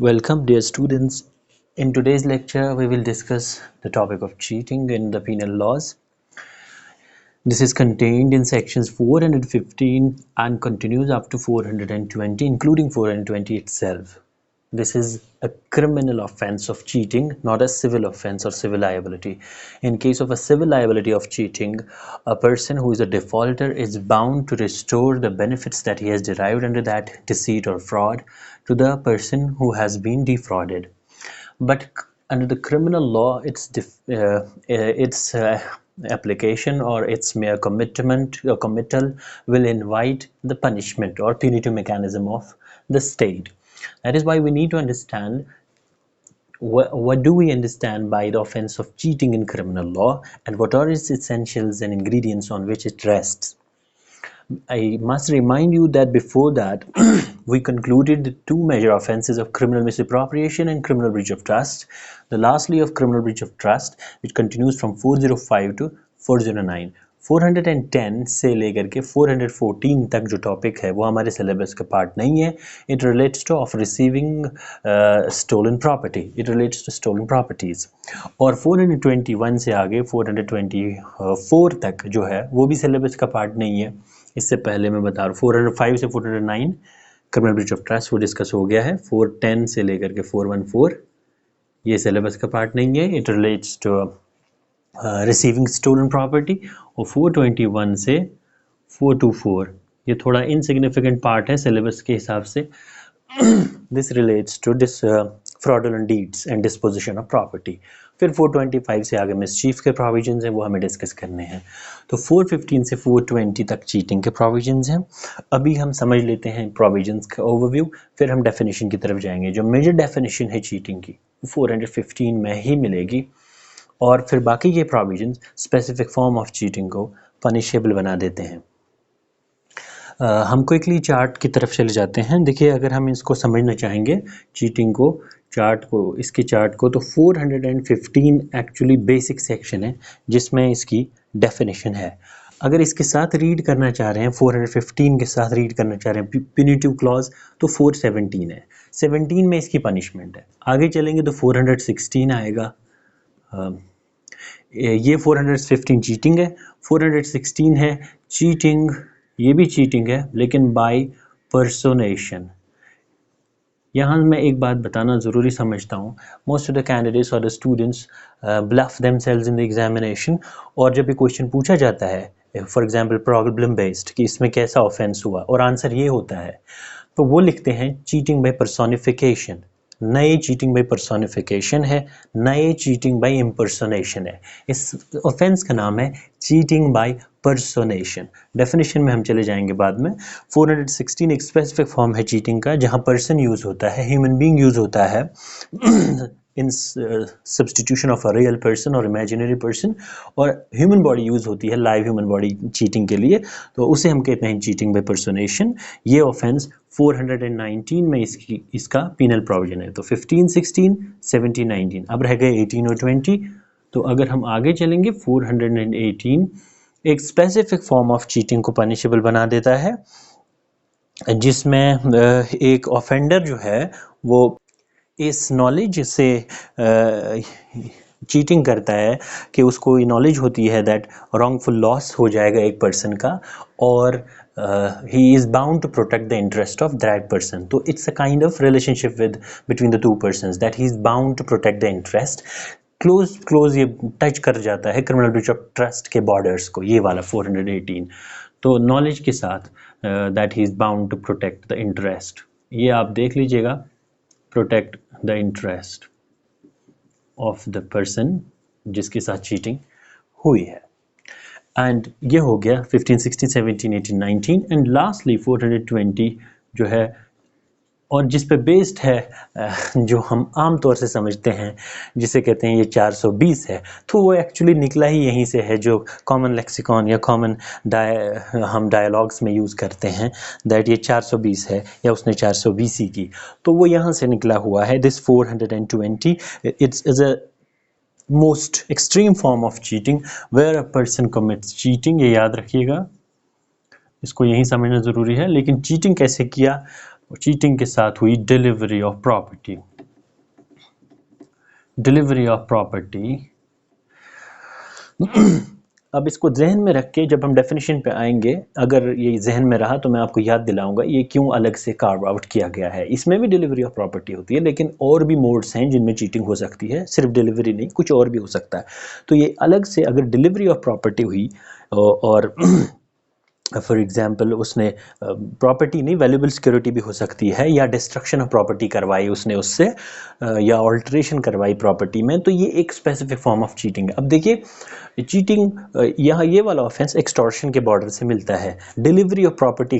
Welcome, dear students. In today's lecture, we will discuss the topic of cheating in the penal laws. This is contained in sections 415 and continues up to 420, including 420 itself. This is a criminal offense of cheating, not a civil offense or civil liability. In case of a civil liability of cheating, a person who is a defaulter is bound to restore the benefits that he has derived under that deceit or fraud to the person who has been defrauded. But under the criminal law, its application or its mere commitment or committal will invite the punishment or punitive mechanism of the state. That is why we need to understand what do we understand by the offense of cheating in criminal law, and what are its essentials and ingredients on which it rests. I must remind you that before that we concluded the two major offenses of criminal misappropriation and criminal breach of trust. The lastly of criminal breach of trust, which continues from 405 to 409. 410 से लेकर के 414 तक जो topic है वो हमारे syllabus का part नहीं है. It relates to of receiving stolen property. It relates to stolen properties. और 421 से आगे 424 तक जो है वो भी सिलेबस का पार्ट नहीं है. इससे पहले मैं बता रहा हूँ 405 से 409 क्रिमिनल ब्रीच ऑफ ट्रस्ट वो डिस्कस हो गया है. 410 से लेकर के 414 ये सिलेबस का पार्ट नहीं है. It relates to receiving stolen property. और 421 से 424 ये थोड़ा इनसिग्निफिकेंट पार्ट है सिलेबस के हिसाब से. This relates to this fraudulent deeds and disposition of property. फिर 425 से आगे मिसचीफ के प्रोविजंस हैं वो हमें डिस्कस करने हैं. तो 415 से 420 तक चीटिंग के प्रोविजंस हैं. अभी हम समझ लेते हैं प्रोविजंस का ओवरव्यू, फिर हम डेफिनेशन की तरफ जाएंगे. जो मेजर डेफिनेशन है चीटिंग की 415 में ही मिलेगी, और फिर बाकी के provisions specific form of cheating को पनिशेबल बना देते हैं. हम क्विकली चार्ट की तरफ चले जाते हैं. देखिए, अगर हम इसको समझना चाहेंगे चीटिंग को, इसके चार्ट को, तो 415 एक्चुअली बेसिक सेक्शन है जिसमें इसकी डेफिनेशन है. अगर इसके साथ रीड करना चाह रहे हैं, 415 के साथ रीड करना चाह रहे हैं प्यूनिटिव क्लॉज, तो 417 है. 17 में इसकी पनिशमेंट है. आगे चलेंगे तो 416 आएगा. ये 415 चीटिंग है. 416 है चीटिंग, ये भी चीटिंग है लेकिन बाय पर्सोनेशन. यहाँ मैं एक बात बताना ज़रूरी समझता हूँ. मोस्ट ऑफ द कैंडिडेट्स और the students bluff themselves in the examination. और जब ये क्वेश्चन पूछा जाता है, फॉर एग्जांपल प्रॉब्लम बेस्ड, कि इसमें कैसा ऑफेंस हुआ और आंसर ये होता है, तो वो लिखते हैं चीटिंग बाय पर्सोनिफिकेशन. नए चीटिंग बाय पर्सोनिफिकेशन है, नए चीटिंग बाय इम्पर्सोनेशन है. इस ऑफेंस का नाम है चीटिंग बाय पर्सोनेशन. डेफिनेशन में हम चले जाएंगे बाद में. 416 एक स्पेसिफिक फॉर्म है चीटिंग का जहां पर्सन यूज होता है, ह्यूमन बीइंग यूज होता है in substitution of a real person और इमेजिनरी पर्सन, और ह्यूमन बॉडी यूज होती है, लाइव ह्यूमन बॉडी चीटिंग के लिए, तो उसे हम कहते हैं चीटिंग बाय पर्सोनेशन. ये ऑफेंस 419 में इसका पीनल प्रोविजन है. तो 15, 16, 17, 19, अब रह गए 18 और 20. तो अगर हम आगे चलेंगे, 418 एक स्पेसिफिक फॉर्म ऑफ चीटिंग को पनिशेबल बना देता है, जिसमें एक ऑफेंडर जो है वो इस नॉलेज से चीटिंग करता है कि उसको ये नॉलेज होती है दैट रॉन्गफुल लॉस हो जाएगा एक पर्सन का, और he is bound to protect the interest of that person. तो it's a kind of relationship with between the two persons that he is bound to protect the interest. Close ये touch कर जाता है criminal breach of trust के borders को, ये वाला 418. तो नॉलेज के साथ that he is bound to protect the interest, ये आप देख लीजिएगा, protect the interest of the person जिसके साथ चीटिंग हुई है. एंड ये हो गया 15, 16, 17, 18, 19. एंड लास्टली 420 जो है, और जिस पे बेस्ड है, जो हम आम तौर से समझते हैं, जिसे कहते हैं ये 420 है, तो वो एक्चुअली निकला ही यहीं से है, जो कॉमन लेक्सिकॉन या कॉमन हम डायलॉग्स में यूज़ करते हैं दैट ये 420 है या उसने 420 ही की, तो वो यहाँ से निकला हुआ है. This 420 it's is a most extreme form of cheating where a person commits cheating. ये याद रखिएगा, इसको यहीं समझना ज़रूरी है. लेकिन चीटिंग कैसे किया? चीटिंग के साथ हुई delivery of property. Delivery of property. अब इसको जहन में रख के जब हम डेफिनेशन पे आएंगे, अगर ये जहन में रहा तो मैं आपको याद दिलाऊंगा ये क्यों अलग से कार्व आउट किया गया है। इसमें भी डिलीवरी ऑफ प्रॉपर्टी होती है, लेकिन और भी मोड्स हैं जिनमें चीटिंग हो सकती है, सिर्फ डिलीवरी नहीं, कुछ और भी हो सकता है। तो ये अलग से अगर डिलीवरी ऑफ प्रॉपर्टी हुई और फॉर एग्जांपल उसने प्रॉपर्टी नहीं, वैल्यूएबल सिक्योरिटी भी हो सकती है, या डिस्ट्रक्शन ऑफ प्रॉपर्टी करवाई उसने उससे, या ऑल्ट्रेशन करवाई प्रॉपर्टी में, तो ये एक स्पेसिफिक फॉर्म ऑफ चीटिंग है। अब देखिए चीटिंग, यहाँ ये वाला ऑफेंस एक्सटॉर्शन के बॉर्डर से मिलता है। डिलीवरी ऑफ प्रॉपर्टी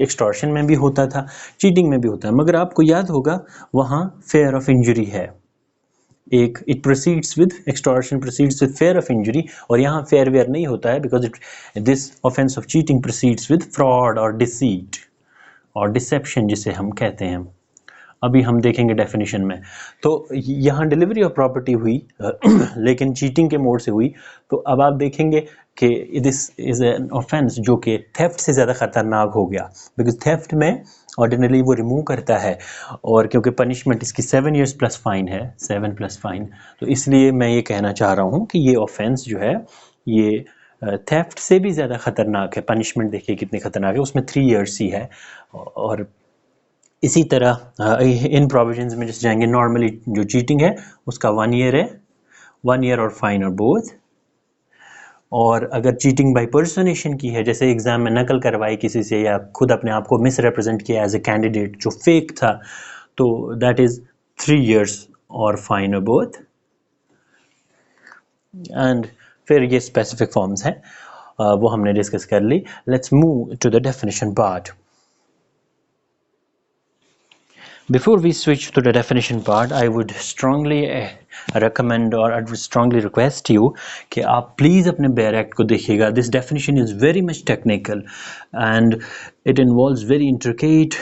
एक्सटॉर्शन में भी होता था, चीटिंग में भी होता है, मगर आपको याद होगा वहाँ फेयर ऑफ इंजरी है एक, it proceeds with extortion proceeds with fair of injury, और यहाँ फेयर वेयर नहीं होता है, because this offence of cheating proceeds with fraud और डिसीट और डिसेप्शन जिसे हम कहते हैं। अभी हम देखेंगे डेफिनेशन में। तो यहाँ डिलीवरी ऑफ प्रॉपर्टी हुई लेकिन चीटिंग के मोड से हुई, तो अब आप देखेंगे कि दिस इज एन ऑफेंस जो कि थेफ्ट से ज़्यादा ख़तरनाक हो गया, बिकॉज थेफ्ट में ऑर्डिनरली वो रिमूव करता है, और क्योंकि पनिशमेंट इसकी 7 years प्लस फाइन है, 7 प्लस फाइन, तो इसलिए मैं ये कहना चाह रहा हूँ कि ये ऑफेंस जो है ये थेफ्ट से भी ज़्यादा ख़तरनाक है। पनिशमेंट देखिए कितनी ख़तरनाक है, उसमें 3 years ही है। और इसी तरह इन प्रोविजंस में जैसे जाएंगे, नॉर्मली जो चीटिंग है उसका 1 year है, 1 year और फाइन और बोथ। और अगर चीटिंग बाय पर्सोनेशन की है, जैसे एग्जाम में नकल करवाई किसी से या खुद अपने आप को मिस रिप्रेजेंट किया एज ए कैंडिडेट जो फेक था, तो दैट इज 3 years और फाइन और बोथ। एंड फिर ये स्पेसिफिक फॉर्म्स हैं, वो हमने डिस्कस कर ली। Let's move to the definition part. Before we switch to the definition part, I would strongly recommend or I would strongly request you कि आप please अपने Baer Act को देखिएगा. This definition is very much technical and it involves very intricate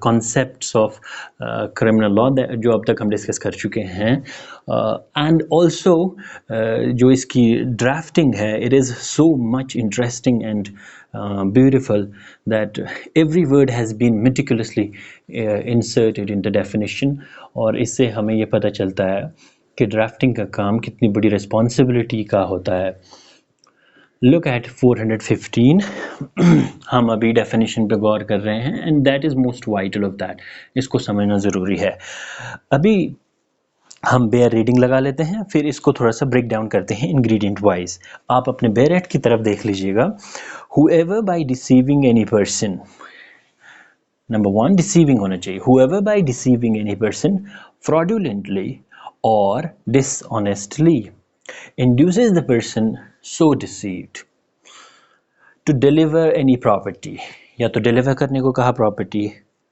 concepts of criminal law जो अब तक हम discuss कर चुके हैं, and also जो इसकी drafting है, it is so much interesting and beautiful that every word has been meticulously inserted in the definition, और इससे हमें ये पता चलता है कि ड्राफ्टिंग का काम कितनी बड़ी रिस्पॉन्सिबिलिटी का होता है। Look at 415 हम अभी डेफिनेशन पे गौर कर रहे हैं, and that is most vital of that, इसको समझना ज़रूरी है। अभी हम बेयर रीडिंग लगा लेते हैं, फिर इसको थोड़ा सा ब्रेक डाउन करते हैं इंग्रेडिएंट वाइज। आप अपने बेयर एक्ट की तरफ देख लीजिएगा। Whoever by deceiving any person, number 1 deceiving होना चाहिए। Whoever by deceiving any person fraudulently or dishonestly induces the person so deceived to deliver any property, या तो डिलीवर करने को कहा property,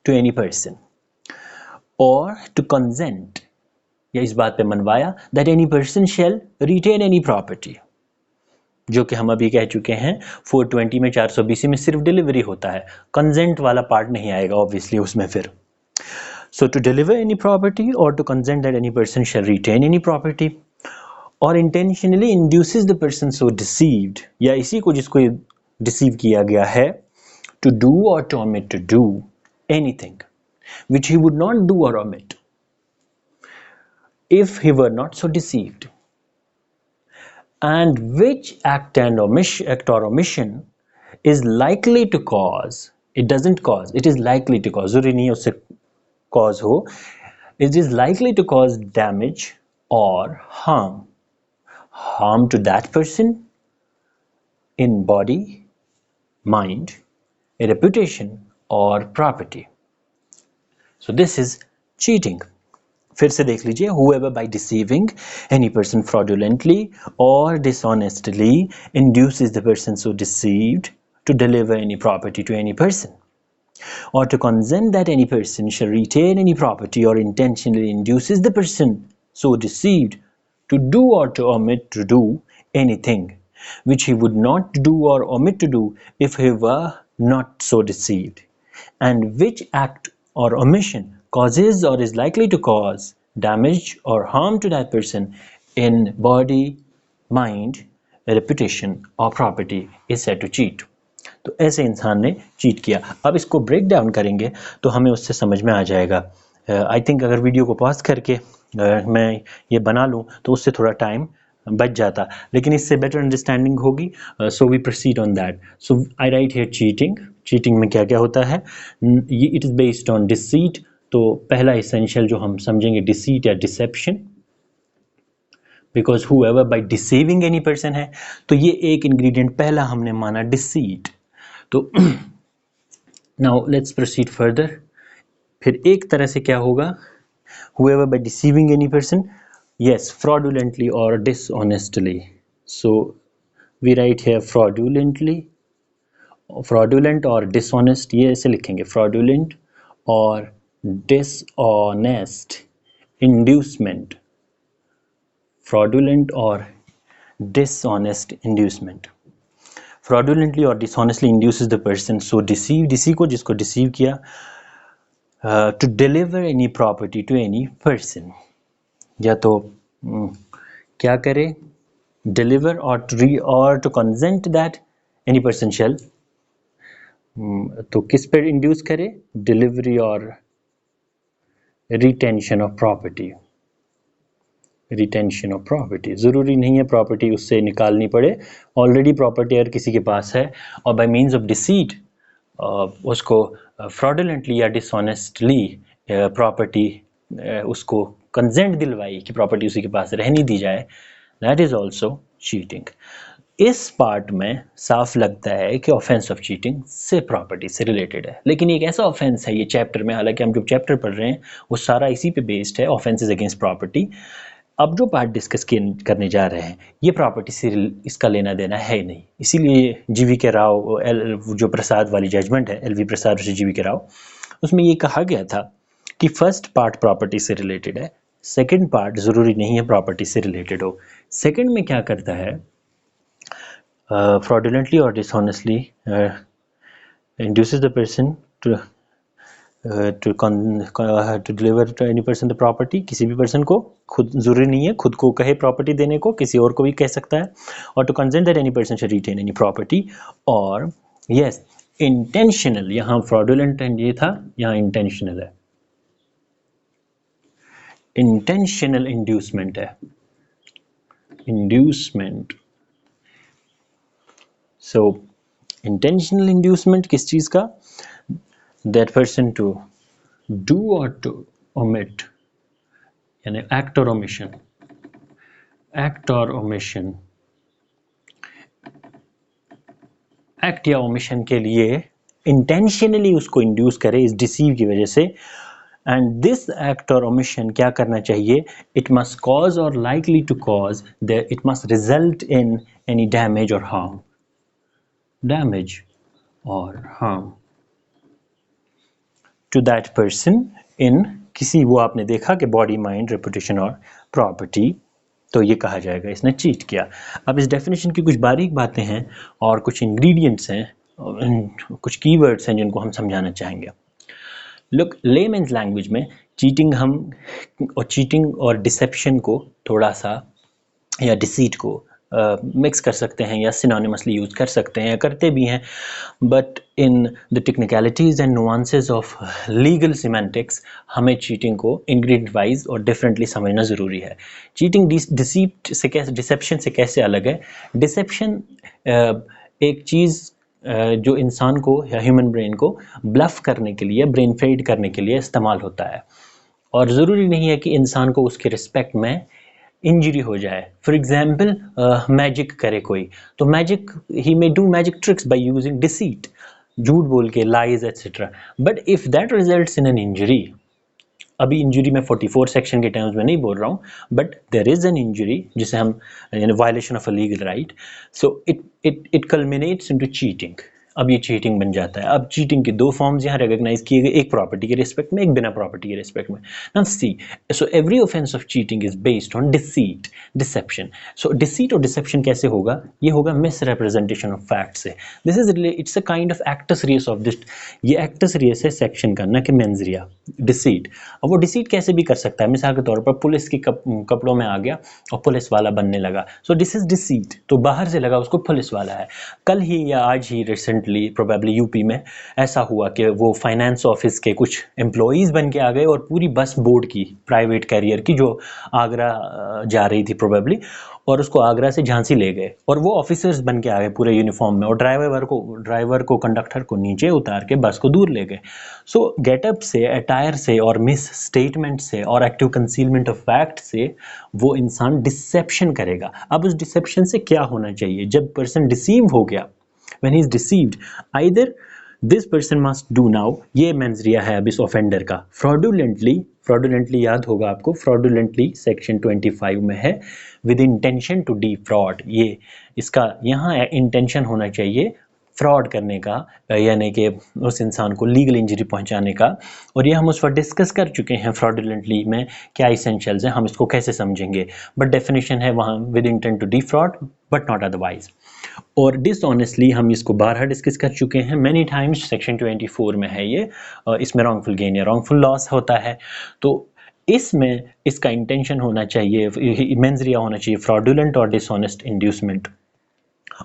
to any person, or to consent, या इस बात पे मनवाया, that any person shall retain any property, जो कि हम अभी कह चुके हैं 420 में 420 में सिर्फ डिलीवरी होता है, कंसेंट वाला पार्ट नहीं आएगा ऑब्वियसली उसमें फिर। So to deliver any property और to consent that any person shall retain any property, और intentionally induces the person so deceived, या इसी को जिसको डिसीव किया गया है, टू डू और to omit to do anything which he would not do or omit if he were not so deceived, and which act or omission is likely to cause, it doesn't cause, it is likely to cause, जरूरी नहीं है उससे cause हो, it is likely to cause damage or harm to that person in body, mind, reputation or property. So this is cheating. फिर से देख लीजिए, whoever by deceiving any person fraudulently or dishonestly induces the person so deceived to deliver any property to any person, or to consent that any person shall retain any property, or intentionally induces the person so deceived to do or to omit to do anything which he would not do or omit to do if he were not so deceived, and which act or omission causes or is likely to cause damage or harm to that person in body, mind, reputation or property is said to cheat. तो ऐसे इंसान ने cheat किया। अब इसको break down करेंगे तो हमें उससे समझ में आ जाएगा आई थिंक अगर वीडियो को पॉज करके मैं ये बना लूँ तो उससे थोड़ा टाइम बच जाता, लेकिन इससे बेटर अंडरस्टैंडिंग होगी. So we proceed on that. So I write here cheating. Cheating में क्या क्या होता है? ये it is based on deceit. तो पहला इसेंशियल जो हम समझेंगे डिसीट या deception, because whoever by deceiving any person है, तो ये एक इंग्रेडिएंट पहला हमने माना डिसीट. तो नाउ लेट्स प्रोसीड फर्दर. फिर एक तरह से क्या होगा? whoever by deceiving any person, yes, fraudulently or dishonestly. So we write here fraudulently, fraudulent or dishonest, ये ऐसे लिखेंगे, fraudulent or dishonest inducement, fraudulent or dishonest inducement. fraudulently or dishonestly induces the person, so deceive, किसी को जिसको deceive किया, to deliver any property to any person, या तो क्या करे? deliver or to consent that any person shall, तो किस पर इंड्यूस करे? डिलीवरी और retention of property. Retention of property, ज़रूरी नहीं है प्रॉपर्टी उससे निकालनी पड़े, ऑलरेडी प्रॉपर्टी अगर किसी के पास है और बाय मीन्स ऑफ डिसीट उसको फ्रॉडुलेंटली या डिसऑनेस्टली प्रॉपर्टी उसको कंसेंट दिलवाई कि प्रॉपर्टी उसी के पास रहनी दी जाए, दैट इज़ ऑल्सो चीटिंग. इस पार्ट में साफ लगता है कि ऑफेंस ऑफ चीटिंग से प्रॉपर्टी से रिलेटेड है, लेकिन एक ऐसा ऑफेंस है ये चैप्टर में, हालांकि हम जो चैप्टर पढ़ रहे हैं वो सारा इसी पे बेस्ड है, ऑफेंसेस अगेंस्ट प्रॉपर्टी. अब जो पार्ट डिस्कस करने जा रहे हैं ये प्रॉपर्टी से इसका लेना देना है नहीं, इसीलिए जीवी के राव जो प्रसाद वाली जजमेंट है, एलवी प्रसाद और जीवी के राव, उसमें ये कहा गया था कि फर्स्ट पार्ट प्रॉपर्टी से रिलेटेड है, सेकंड पार्ट ज़रूरी नहीं है प्रॉपर्टी से रिलेटेड हो. सेकंड में क्या करता है? fraudulently or dishonestly induces the person to deliver to any person the property, किसी भी person को, खुद ज़रूरी नहीं है खुद को कहे प्रॉपर्टी देने को, किसी और को भी कह सकता है, और to consent that any person shall retain any property, और yes intentional, यहाँ fraudulent and ये था, यहाँ intentional है, intentional inducement है, inducement. So intentional inducement किस चीज़ का? That person to do or to omit, यानी act or omission, act or omission, act या omission के लिए intentionally उसको induce करे इस deceive की वजह से, and this act or omission क्या करना चाहिए? It must cause or likely to cause, it must result in any damage or harm, damage or harm to that person in किसी, वो आपने देखा कि बॉडी, माइंड, रेपुटेशन और प्रॉपर्टी, तो ये कहा जाएगा इसने चीट किया. अब इस डेफिनेशन की कुछ बारीक बातें हैं और कुछ इंग्रेडिएंट्स हैं, कुछ कीवर्ड्स हैं जिनको हम समझाना चाहेंगे. लुक, लेमैन्स लैंग्वेज में चीटिंग और डिसेप्शन को थोड़ा सा, या डिसीट को मिक्स कर सकते हैं या सिनोनिमसली यूज़ कर सकते हैं, या करते भी हैं, but in the technicalities and nuances of legal semantics हमें चीटिंग को इंग्रेडिएंट वाइज और डिफरेंटली समझना ज़रूरी है. चीटिंग डिसीट से कैसे, डिसेप्शन से कैसे अलग है? डिसेप्शन एक चीज़ जो इंसान को या ह्यूमन ब्रेन को ब्लफ करने के लिए, ब्रेन फेड करने के लिए इस्तेमाल होता है, और ज़रूरी नहीं है कि इंसान को उसके रिस्पेक्ट में इंजरी हो जाए. फॉर एग्जाम्पल मैजिक करे कोई, तो magic, he may do magic tricks by using deceit, झूठ बोल के, lies etcetera, but if that results in an injury, अभी इंजरी में 44 सेक्शन के टर्म्स में नहीं बोल रहा हूँ, but there is an injury जिसे हम, यानी violation of a legal right, so it कल्मिनेट्स into cheating. अब ये चीटिंग बन जाता है. अब चीटिंग के दो फॉर्म्स यहाँ रिकॉग्नाइज किए गए, एक प्रॉपर्टी के रिस्पेक्ट में, एक बिना प्रॉपर्टी के रिस्पेक्ट में. Now see, so every offence of cheating is based on deceit, deception. So deceit और डिसेप्शन कैसे होगा? ये होगा मिस रिप्रेजेंटेशन ऑफ फैक्ट से. This is it's a kind of actus reus of this, ये actus reus है section का, न कि मेंस रिया. डिसीट, अब वो डिसीट कैसे भी कर सकता है, मिसाल के तौर पर पुलिस के कपड़ों में आ गया और पुलिस वाला बनने लगा, सो दिस इज डिसीट, तो बाहर से लगा उसको पुलिस वाला है. कल ही या आज ही रिसेंटली रिसेंटली प्रोबेबली यूपी में ऐसा हुआ कि वो फाइनेंस ऑफिस के कुछ एम्प्लॉयज़ बन के आ गए और पूरी बस बोर्ड की प्राइवेट कैरियर की जो आगरा जा रही थी प्रोबेबली, और उसको आगरा से झांसी ले गए और वो ऑफिसर्स बन के आ गए पूरे यूनिफॉर्म में, और ड्राइवर को कंडक्टर को नीचे उतार के बस को दूर ले गए। सो गेटअप से, अटायर से और मिस स्टेटमेंट से और एक्टिव कंसीलमेंट ऑफ फैक्ट से वो इंसान डिसेप्शन करेगा। अब उस डिसेप्शन से क्या होना चाहिए? जब पर्सन डिसीव हो गया, when he is deceived, either this person must do now, ये मेंजरिया है अब इस ऑफेंडर का, fraudulently याद होगा आपको, fraudulently सेक्शन 25 में है, with intention to defraud, ये इसका यहाँ इंटेंशन होना चाहिए फ्रॉड करने का, यानी कि उस इंसान को लीगल इंजरी पहुंचाने का। और ये हम उस पर डिस्कस कर चुके हैं फ्रॉडुलेंटली में क्या इसेंशियल्स हैं, हम इसको कैसे समझेंगे, बट डेफिनेशन है वहाँ with intent to defraud but not otherwise. और डिसऑनेस्टली हम इसको बारहा डिस्कस कर चुके हैं मैनी टाइम्स, सेक्शन 24 में है ये, इसमें रॉन्गफुल गेन या रॉन्गफुल लॉस होता है। तो इसमें इसका इंटेंशन होना चाहिए, मेंजरिया होना चाहिए फ्रॉडुलेंट और डिसऑनेस्ट इंड्यूसमेंट।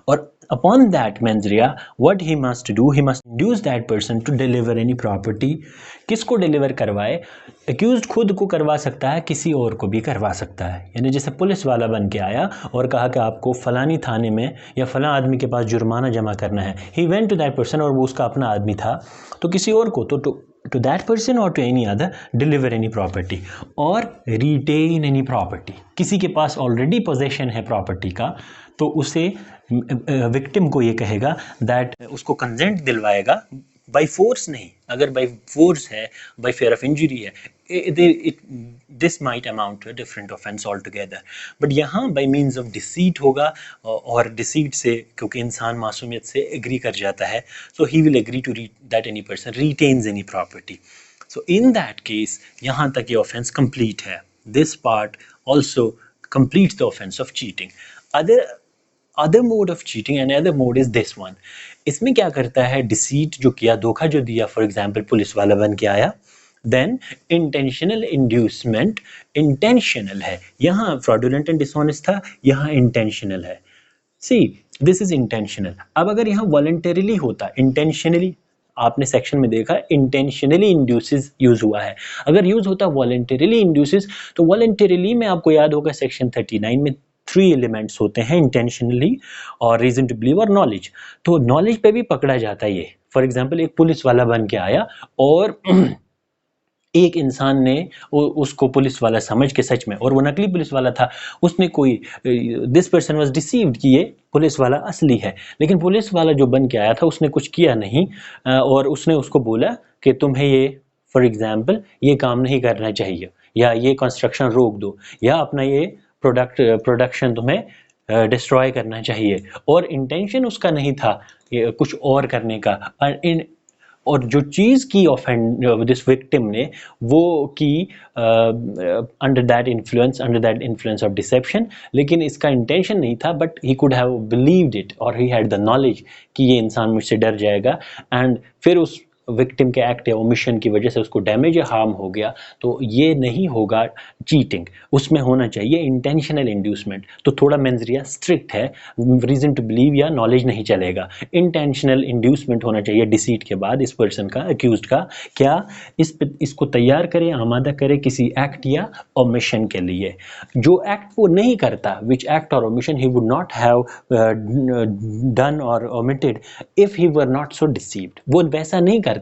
और upon that mensria what he must do, he must induce that person to deliver any property। किसको डिलीवर करवाए? एक्यूज्ड खुद को करवा सकता है, किसी और को भी करवा सकता है। यानी जैसे पुलिस वाला बन के आया और कहा कि आपको फलानी थाने में या फला आदमी के पास जुर्माना जमा करना है, he went to that person, और वो उसका अपना आदमी था, तो किसी और को to that person or to any other deliver any property or retain any property। किसी के पास ऑलरेडी पोजेशन है प्रॉपर्टी का, तो उसे विक्टिम को ये कहेगा दैट उसको कंसेंट दिलवाएगा, बाय फोर्स नहीं, अगर बाय फोर्स है, बाय फेयर ऑफ इंजरी है, this might amount to a different offence all together. But यहाँ बाय मीन्स ऑफ डिसीट होगा, और डिसीट से क्योंकि इंसान मासूमियत से एग्री कर जाता है, so he will agree to that any person retains any property. So in that case यहाँ तक ये ऑफेंस कंप्लीट है। This part also completes the offense of cheating। Other mode of cheating, another mode is this one। इसमें क्या करता है? Deceit जो किया, धोखा जो दिया, फॉर एग्जाम्पल पुलिस वाला बन के आया, देन इंटेंशनल इंड्यूसमेंट, इंटेंशनल है, यहाँ फ्रॉडुलेंट एंड डिसऑनेस्ट था, यहाँ इंटेंशनल है। See this is intentional. अब अगर यहाँ वॉलंटरीली होता, इंटेंशनली आपने सेक्शन में देखा इंटेंशनली इंड्यूसेस यूज हुआ है, अगर यूज होता वॉलंटरीली इंड्यूसेस, तो वॉलंटरीली में आपको याद होगा सेक्शन 39 में 3 एलिमेंट्स होते हैं, इंटेंशनली और रीजन टू बिलीव और नॉलेज। तो नॉलेज पे भी पकड़ा जाता है ये। फॉर एग्जांपल एक पुलिस वाला बन के आया और एक इंसान ने उसको पुलिस वाला समझ के, सच में, और वो नकली पुलिस वाला था, उसने कोई दिस पर्सन वाज डिसीव्ड कि ये पुलिस वाला असली है, लेकिन पुलिस वाला जो बन के आया था उसने कुछ किया नहीं, और उसने उसको बोला कि तुम्हें ये फॉर एग्जांपल ये काम नहीं करना चाहिए, या ये कंस्ट्रक्शन रोक दो, या अपना ये प्रोडक्शन तुम्हें डिस्ट्रॉय करना चाहिए, और इंटेंशन उसका नहीं था कुछ और करने का। और जो चीज़ की दिस विक्टिम ने वो की under that influence of deception, लेकिन इसका इंटेंशन नहीं था, but he could have believed it और ही हैड द नॉलेज कि ये इंसान मुझसे डर जाएगा, एंड फिर उस विक्टिम के एक्ट या ओमिशन की वजह से उसको डैमेज या हार्म हो गया, तो ये नहीं होगा चीटिंग, उसमें होना चाहिए इंटेंशनल इंड्यूसमेंट। तो थोड़ा मेंजरिया स्ट्रिक्ट है, रीजन टू बिलीव या नॉलेज नहीं चलेगा, इंटेंशनल इंड्यूसमेंट होना चाहिए डिसीट के बाद इस पर्सन का, अक्यूज्ड का, क्या इसको तैयार करे, आमादा करे किसी एक्ट या ओमिशन के लिए। जो एक्ट वो नहीं करता, विच एक्ट और omission he would not have done और omitted if he were not so deceived, वो वैसा नहीं करता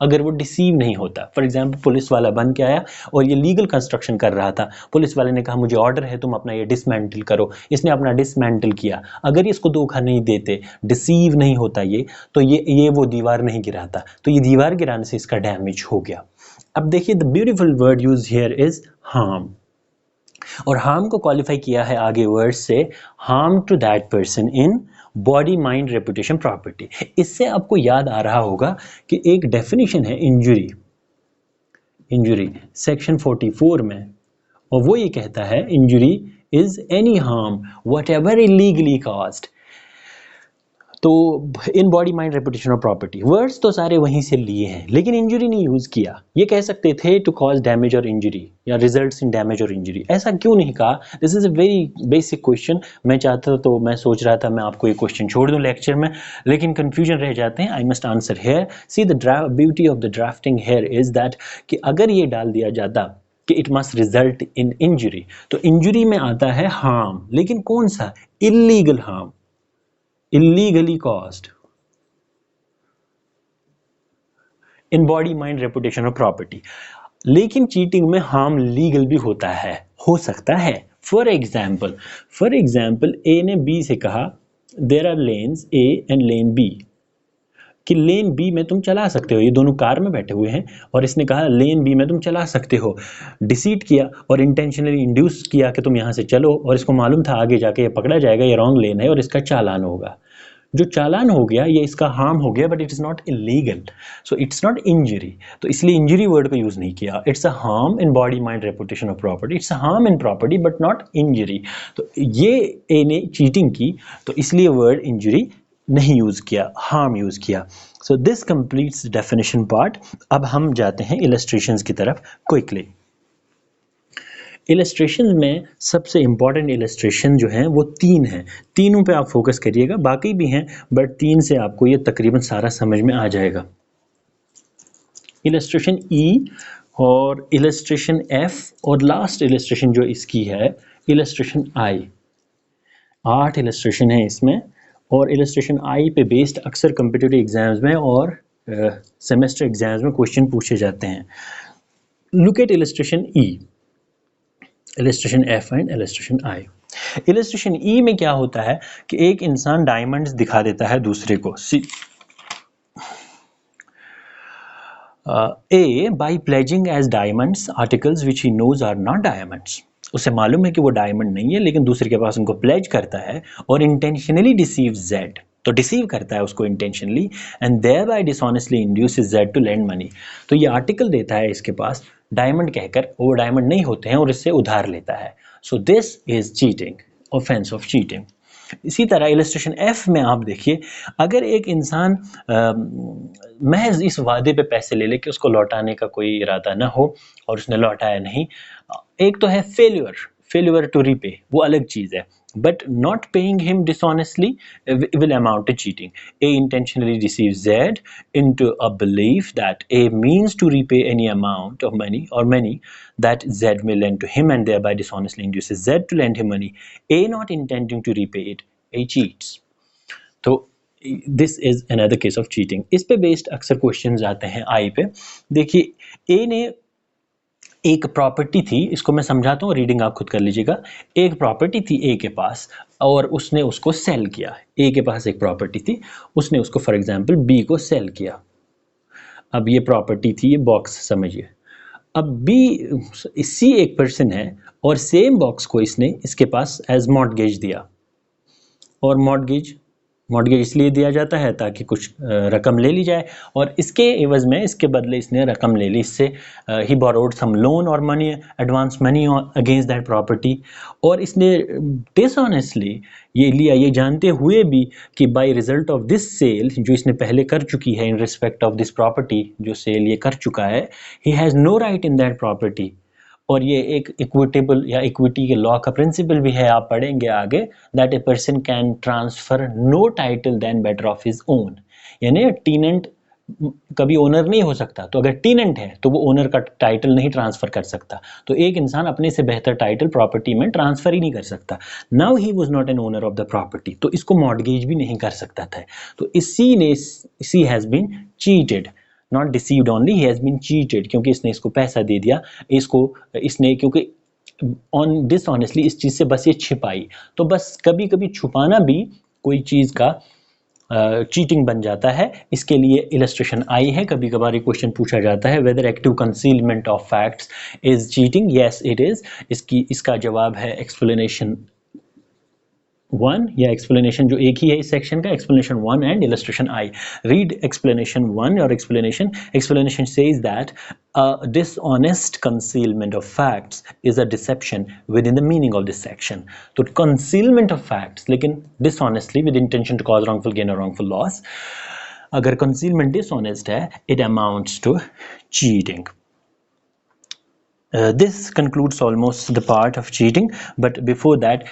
अगर वो डिसीव नहीं होता। फॉर एग्जांपल पुलिस वाला बन के आया और ये लीगल कंस्ट्रक्शन कर रहा था, पुलिस वाले ने कहा मुझे ऑर्डर है तुम अपना ये डिसमेंटल करो, इसने अपना डिसमेंटल किया, अगर इसको धोखा नहीं देते, डिसीव नहीं होता ये, तो ये वो दीवार नहीं गिराता, तो ये दीवार गिराने से इसका डैमेज हो गया। अब देखिए the beautiful word use here is harm, और हार्म को क्वालिफाई किया है आगे वर्ड से, harm to that person in body mind reputation property. इससे आपको याद आ रहा होगा कि एक डेफिनेशन है इंजुरी सेक्शन 44 में, और वो ये कहता है injury is any harm whatever illegally caused. तो इन बॉडी माइंड रेपुटेशन और प्रॉपर्टी वर्ड्स तो सारे वहीं से लिए हैं, लेकिन इंजरी नहीं यूज़ किया। ये कह सकते थे टू कॉज डैमेज और इंजरी या रिजल्ट्स इन डैमेज और इंजरी, ऐसा क्यों नहीं कहा? This is a very basic question. मैं चाहता तो मैं सोच रहा था मैं आपको ये क्वेश्चन छोड़ दूं लेक्चर में, लेकिन कन्फ्यूजन रह जाते हैं। I must answer here. See the beauty of the drafting here is that कि अगर ये डाल दिया जाता कि it must result in injury, तो इंजरी में आता है हार्म, लेकिन कौन सा? Illegal harm, illegally caused in body mind reputation और प्रॉपर्टी। लेकिन चीटिंग में हार्म लीगल भी होता है, हो सकता है। फॉर एग्जाम्पल ए ने बी से कहा there are lanes A and lane B, कि लेन बी में तुम चला सकते हो। ये दोनों कार में बैठे हुए हैं और इसने कहा लेन बी में तुम चला सकते हो। डिसीट किया और इंटेंशनली इंड्यूस किया कि तुम यहाँ से चलो, और इसको मालूम था आगे जाके ये पकड़ा जाएगा, ये रॉन्ग लेन है और इसका चालान होगा। जो चालान हो गया ये इसका हार्म हो गया, but it is not illegal, so it's not injury. तो इसलिए इंजरी वर्ड को यूज़ नहीं किया। It's a harm in body mind reputation of property, it's a harm in property but not injury. तो ये ए ने चीटिंग की तो इसलिए वर्ड इंजरी नहीं यूज़ किया, हार्म यूज़ किया। So this completes definition part. अब हम जाते हैं इलस्ट्रेशंस की तरफ क्विकली। इलस्ट्रेशन में सबसे इम्पॉर्टेंट इलस्ट्रेशन जो हैं वो 3 हैं। तीनों पे आप फोकस करिएगा, बाकी भी हैं बट 3 से आपको ये तकरीबन सारा समझ में आ जाएगा। इलस्ट्रेशन ई और इलस्ट्रेशन एफ और लास्ट इलस्ट्रेशन जो इसकी है इलस्ट्रेशन आई। 8 इलस्ट्रेशन है इसमें, और इलस्ट्रेशन आई पे बेस्ड अक्सर कम्पिटिटिव एग्जाम्स में और सेमेस्टर एग्जाम्स में क्वेश्चन पूछे जाते हैं। Look at illustration E, illustration F and illustration I. Illustration E में क्या होता है कि एक इंसान डायमंड्स दिखा देता है दूसरे को। A by pledging as diamonds articles which he knows are not diamonds. उसे मालूम है कि वो डायमंड नहीं है, लेकिन दूसरे के पास उनको प्लेज करता है और इंटेंशनली डिसीव जेड, तो डिसीव करता है उसको intentionally, and thereby dishonestly induces Z to lend money. तो ये आर्टिकल देता है इसके पास डायमंड कहकर, वो डायमंड नहीं होते हैं और इससे उधार लेता है। So this is cheating, offence of cheating. इसी तरह इलस्ट्रेशन एफ में आप देखिए, अगर एक इंसान महज इस वादे पे पैसे ले ले कि उसको लौटाने का कोई इरादा ना हो और उसने लौटाया नहीं, एक तो है फेल्यूर टू रीपे, वो अलग चीज़ है, but not paying him dishonestly will amount to cheating. A intentionally deceives Z into a belief that A means to repay any amount of money or money that Z may lend to him, and thereby dishonestly induces Z to lend him money. A not intending to repay it, A cheats. तो this is another case of cheating. इस पे based अक्सर question आते हैं आई पे। देखिए, ए ने एक प्रॉपर्टी थी, इसको मैं समझाता हूँ, रीडिंग आप खुद कर लीजिएगा। एक प्रॉपर्टी थी ए के पास और उसने उसको सेल किया। ए के पास एक प्रॉपर्टी थी, उसने उसको फॉर एग्जांपल बी को सेल किया। अब ये प्रॉपर्टी थी, ये बॉक्स समझिए। अब बी सी एक पर्सन है और सेम बॉक्स को इसने इसके पास एज मॉर्टगेज दिया, और मॉर्टगेज इसलिए दिया जाता है ताकि कुछ रकम ले ली जाए, और इसके एवज में, इसके बदले इसने रकम ले ली इससे। ही बोरोड सम लोन और money, advance money against that property, और इसने डिसऑनेस्टली ये लिया, ये जानते हुए भी कि by result of this sale, जो इसने पहले कर चुकी है in respect of this property, जो सेल ये कर चुका है, he has no right in that property. और ये एक इक्विटेबल या इक्विटी के लॉ का प्रिंसिपल भी है, आप पढ़ेंगे आगे, that a person can transfer no title than better of his own. यानी टीनेंट कभी ओनर नहीं हो सकता, तो अगर टीनेंट है तो वो ओनर का टाइटल नहीं ट्रांसफर कर सकता। तो एक इंसान अपने से बेहतर टाइटल प्रॉपर्टी में ट्रांसफर ही नहीं कर सकता। Now he was not an owner of the property, तो इसको मॉर्टगेज भी नहीं कर सकता था। तो इसी has been cheated, not deceived only, he has been cheated, क्योंकि इसने इसको पैसा दे दिया, इसने क्योंकि ऑन डिसऑनेस्टली इस चीज़ से बस ये छिपाई। तो बस कभी कभी छुपाना भी कोई चीज़ का चीटिंग बन जाता है। इसके लिए इलस्ट्रेशन आई है। कभी कभार ये क्वेश्चन पूछा जाता है, whether active concealment of facts is cheating. Yes it is. इसका जवाब है एक्सप्लेनेशन वन या एक्सप्लेनेशन जो एक ही है इस सेक्शन का, explanation one and illustration I. Read explanation one और explanation says that dishonest concealment of facts is a deception within the meaning of this section. तो concealment of facts, लेकिन dishonestly with intention to cause wrongful gain or wrongful loss, अगर concealment dishonest है, it amounts to cheating. This concludes almost the part of cheating, but before that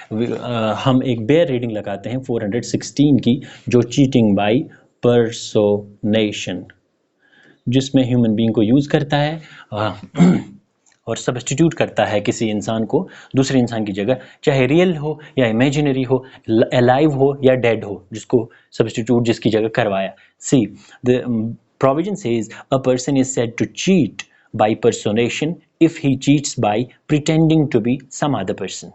हम एक bare reading लगाते हैं 416 की, जो cheating by personation, जिसमें human being को यूज़ करता है और सब्स्टिट्यूट करता है किसी इंसान को दूसरे इंसान की जगह, चाहे रियल हो या इमेजिनरी हो, अलाइव हो या डेड हो, जिसको सब्स्टिट्यूट जिसकी जगह करवाया. See the provision says a person is said to cheat by personation if he cheats by pretending to be some other person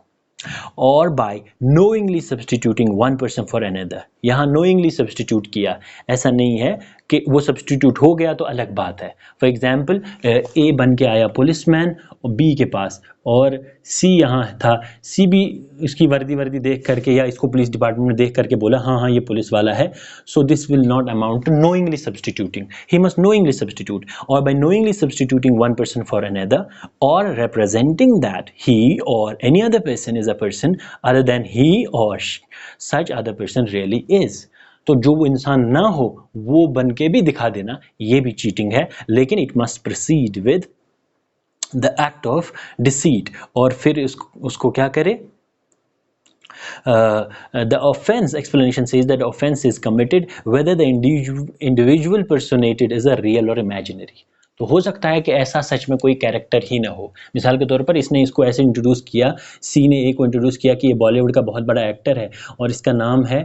or by knowingly substituting one person for another. यहाँ knowingly substitute किया, ऐसा नहीं है कि वो substitute हो गया तो अलग बात है. फॉर एग्जाम्पल ए बन के आया पुलिसमैन बी के पास, और सी यहाँ था, सी भी इसकी वर्दी देख करके या इसको पुलिस डिपार्टमेंट में देख करके बोला हाँ ये पुलिस वाला है. So this will not amount to knowingly substituting. He must knowingly substitute, or by knowingly substituting one person for another, or representing that he or any other person is a person other than he or such other person really is. तो जो वो इंसान ना हो वो बन के भी दिखा देना, ये भी चीटिंग है, लेकिन it must proceed with the act of deceit. और फिर उसको क्या करे? The offense explanation says that offense is committed whether the individual personated is a real or imaginary. तो हो सकता है कि ऐसा सच में कोई कैरेक्टर ही ना हो. मिसाल के तौर पर इसने इसको ऐसे इंट्रोड्यूस किया, सी ने ए को इंट्रोड्यूस किया कि ये बॉलीवुड का बहुत बड़ा एक्टर है और इसका नाम है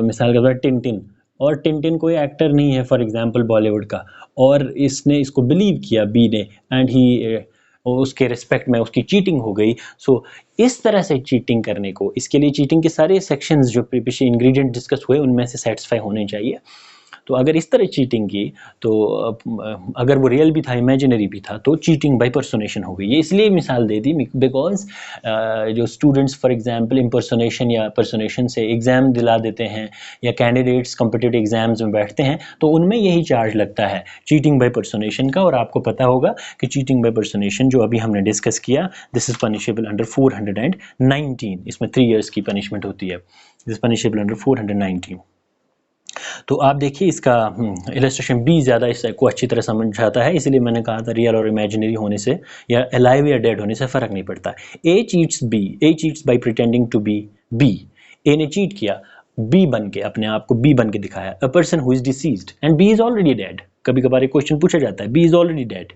मिसाल के तौर पर टिंटिन, और टिंटिन कोई एक्टर नहीं है फॉर एग्जांपल बॉलीवुड का, और इसने इसको बिलीव किया बी ने, एंड ही उसके रिस्पेक्ट में उसकी चीटिंग हो गई. सो इस तरह से चीटिंग करने को, इसके लिए चीटिंग के सारे सेक्शंस जो पीछे इंग्रेडिएंट डिस्कस हुए उनमें से सेटिस्फाई होने चाहिए. तो अगर इस तरह चीटिंग की तो अगर वो रियल भी था इमेजिनरी भी था तो चीटिंग बाय पर्सोनेशन हो गई. ये इसलिए मिसाल दे दी बिकॉज जो स्टूडेंट्स फॉर एग्जांपल इम्पर्सोनेशन या पर्सोनेशन से एग्ज़ाम दिला देते हैं या कैंडिडेट्स कॉम्पिटिटिव एग्जाम्स में बैठते हैं तो उनमें यही चार्ज लगता है चीटिंग बाय पर्सोनेशन का. और आपको पता होगा कि चीटिंग बाय पर्सोनेशन जो अभी हमने डिस्कस किया, दिस इज़ पनिशेबल अंडर 419. इसमें 3 years की पनिशमेंट होती है. This punishable under 419. तो आप देखिए इसका इलस्ट्रेशन बी ज़्यादा इसको अच्छी तरह समझाता है, इसलिए मैंने कहा था रियल और इमेजिनरी होने से या अलाइव या डेड होने से फ़र्क नहीं पड़ता. A cheats by pretending to be B. A ने चीट किया, बी बन के अपने आप को बी बन के दिखाया. A person who is deceased and B is already dead. कभी कभार एक क्वेश्चन पूछा जाता है बी इज़ ऑलरेडी डेड,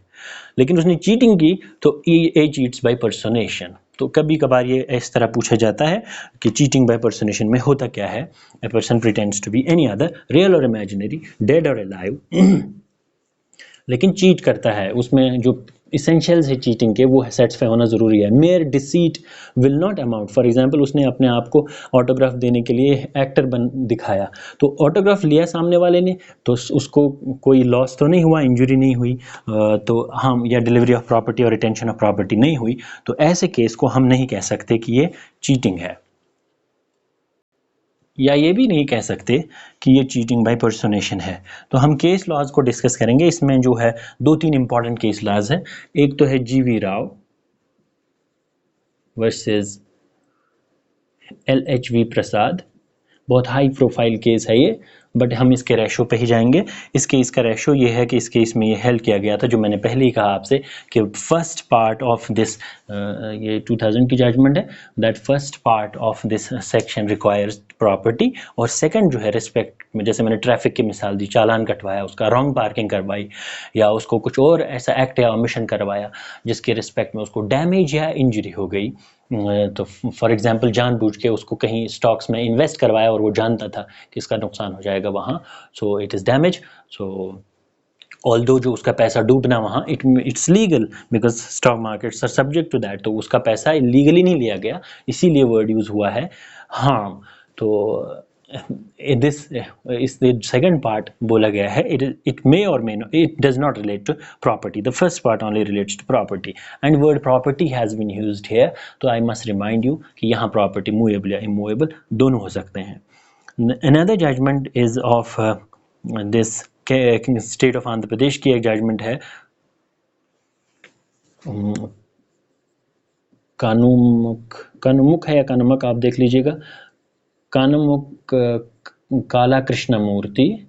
लेकिन उसने चीटिंग की तो ए चीट्स बाय पर्सोनेशन. तो कभी कभार ये इस तरह पूछा जाता है कि चीटिंग बाय पर्सोनेशन में होता क्या है. A person pretends to be any other, real और इमेजिनरी, डेड और अलाइव, लेकिन चीट करता है. उसमें जो इसेंशियल्स है चीटिंग के वो सेटिस्फाई होना ज़रूरी है. Mayor deceit will not amount. For example उसने अपने आप को ऑटोग्राफ देने के लिए एक्टर बन दिखाया, तो ऑटोग्राफ लिया सामने वाले ने तो उसको कोई लॉस तो नहीं हुआ, इंजरी नहीं हुई, तो हम या डिलीवरी ऑफ प्रॉपर्टी और रिटेंशन ऑफ प्रॉपर्टी नहीं हुई, तो ऐसे केस को हम नहीं कह सकते कि ये चीटिंग है, या ये भी नहीं कह सकते कि ये चीटिंग बाय पर्सोनेशन है. तो हम केस लॉज को डिस्कस करेंगे. इसमें जो है 2-3 इंपॉर्टेंट केस लॉज है. एक तो है जीवी राव वर्सेस LHV प्रसाद. बहुत हाई प्रोफाइल केस है ये, बट हम इसके रेशो पे ही जाएंगे. इस केस का रेशो ये है कि इस केस में ये हेल्ड किया गया था, जो मैंने पहले ही कहा आपसे कि फर्स्ट पार्ट ऑफ दिस, ये 2000 की जजमेंट है, that first part of this section requires property, और सेकंड जो है रिस्पेक्ट में, जैसे मैंने ट्रैफिक की मिसाल दी, चालान कटवाया, उसका रॉन्ग पार्किंग करवाई, या उसको कुछ और ऐसा एक्ट या ओमिशन करवाया जिसके रिस्पेक्ट में उसको डैमेज या इंजरी हो गई. तो फॉर एग्जांपल जानबूझ के उसको कहीं स्टॉक्स में इन्वेस्ट करवाया और वो जानता था कि इसका नुकसान हो जाएगा वहाँ, so it is damage. So although जो उसका पैसा डूबना वहाँ it's legal because stock markets are subject to that, तो उसका पैसा लीगली नहीं लिया गया, इसीलिए वर्ड यूज़ हुआ है हार्म. तो दिस इस सेकंड पार्ट बोला गया है, इट मे और may not, it does not relate to property, the first part only relates to property and word property has been used here, तो आई मस्ट रिमाइंड यू कि यहाँ property movable या immovable दोनों हो सकते हैं. Another judgment is of this state of Andhra Pradesh की एक जजमेंट है, कानुमुख है या कानमक, आप देख लीजिएगा. कानमुक काला कृष्णमूर्ति,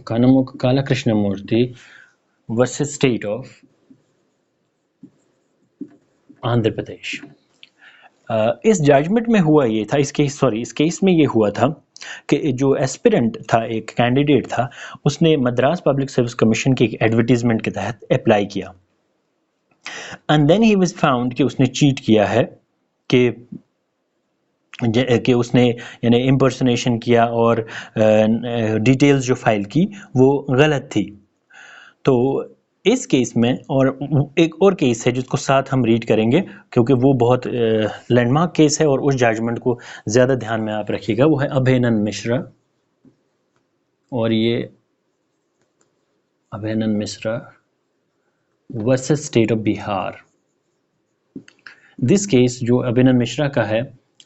कानमुक Kala Krishnamurthy versus state of Andhra Pradesh. इस जजमेंट में हुआ ये था, इस केस में ये हुआ था कि जो एस्पिरेंट था, एक कैंडिडेट था, उसने मद्रास पब्लिक सर्विस कमीशन की एक एडवर्टीजमेंट के तहत अप्लाई किया and then he was found कि उसने चीट किया है, कि उसने यानी इम्पर्सनेशन किया और डिटेल्स जो फाइल की वो गलत थी. तो इस केस में, और एक और केस है जिसको साथ हम रीड करेंगे क्योंकि वो बहुत लैंडमार्क केस है और उस जजमेंट को ज़्यादा ध्यान में आप रखिएगा, वो है अभेनंद मिश्रा. और ये Abhayanand Mishra versus state of Bihar. This case जो अभेनंद मिश्रा का है,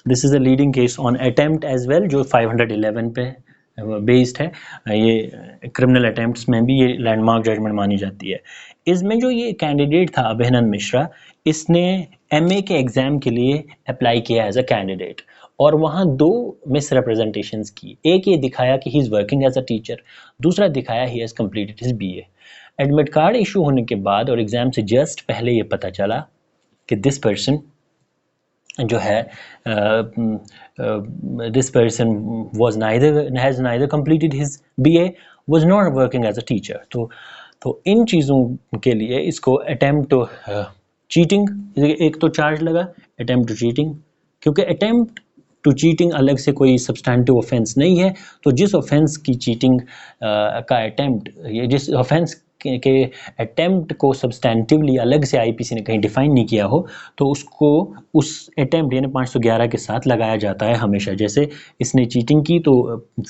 this is a leading case on attempt as well, जो 511 पे बेस्ड है. ये क्रिमिनल अटेम्प्ट्स में भी ये लैंडमार्क जजमेंट मानी जाती है. इसमें जो ये कैंडिडेट था अभेनंद मिश्रा, इसने एमए के एग्ज़ाम के लिए अप्लाई किया एज अ कैंडिडेट और वहाँ 2 मिस रिप्रेजेंटेशंस की. एक ये दिखाया कि he is working as a teacher, दूसरा दिखाया he has completed his BA. Admit card issue होने के बाद और एग्ज़ाम से जस्ट पहले ये पता चला कि दिस पर्सन जो है, this person has neither completed his BA, was not working as a teacher. तो इन चीज़ों के लिए इसको अटेम्प्ट टू चीटिंग, एक तो चार्ज लगा अटेम्प्ट टू चीटिंग, क्योंकि अटेम्प्ट टू चीटिंग अलग से कोई सब्सटैंटिव ऑफेंस नहीं है. तो जिस ऑफेंस की चीटिंग का अटेम्प्ट, ये जिस ऑफेंस के अटेम्प्ट को सब्सटैंटिवली अलग से आईपीसी ने कहीं डिफाइन नहीं किया हो, तो उसको उस अटेम्प्ट यानी 511 के साथ लगाया जाता है हमेशा. जैसे इसने चीटिंग की तो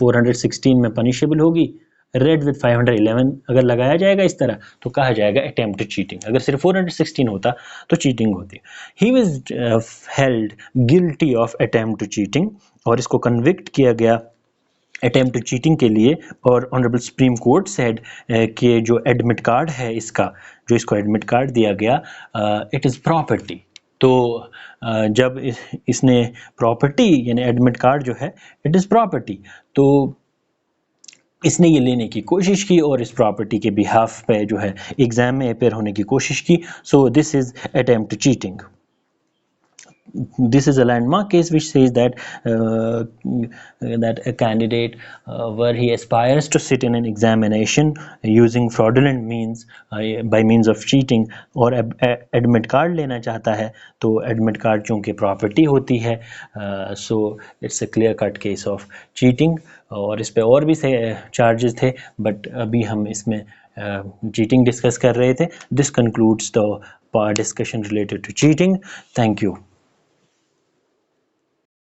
416 में पनिशेबल होगी, रेड विद 511 अगर लगाया जाएगा इस तरह तो कहा जाएगा अटेम्प्ट टू चीटिंग. अगर सिर्फ 416 होता तो चीटिंग होती. He was held guilty of attempt to cheating और इसको कन्विक्ट किया गया अटेम्प्ट टू चीटिंग के लिए. और ऑनरेबल सुप्रीम कोर्ट सेड कि जो एडमिट कार्ड है इसका, जो इसको एडमिट कार्ड दिया गया, इट इज़ प्रॉपर्टी. तो जब इसने प्रॉपर्टी यानी एडमिट कार्ड जो है इट इज़ प्रॉपर्टी, तो इसने ये लेने की कोशिश की और इस प्रॉपर्टी के बिहाफ पे जो है एग्ज़ाम में अपेयर होने की कोशिश की. So this is attempt to cheating. This is a landmark case which says that that a candidate where he aspires to sit in an examination using fraudulent means, by means of cheating, और admit card लेना चाहता है तो admit card चूँकि property होती है, so it's a clear cut case of cheating. और इस पे और भी से charges थे but अभी हम इसमें cheating discuss कर रहे थे. This concludes the discussion related to cheating. Thank you.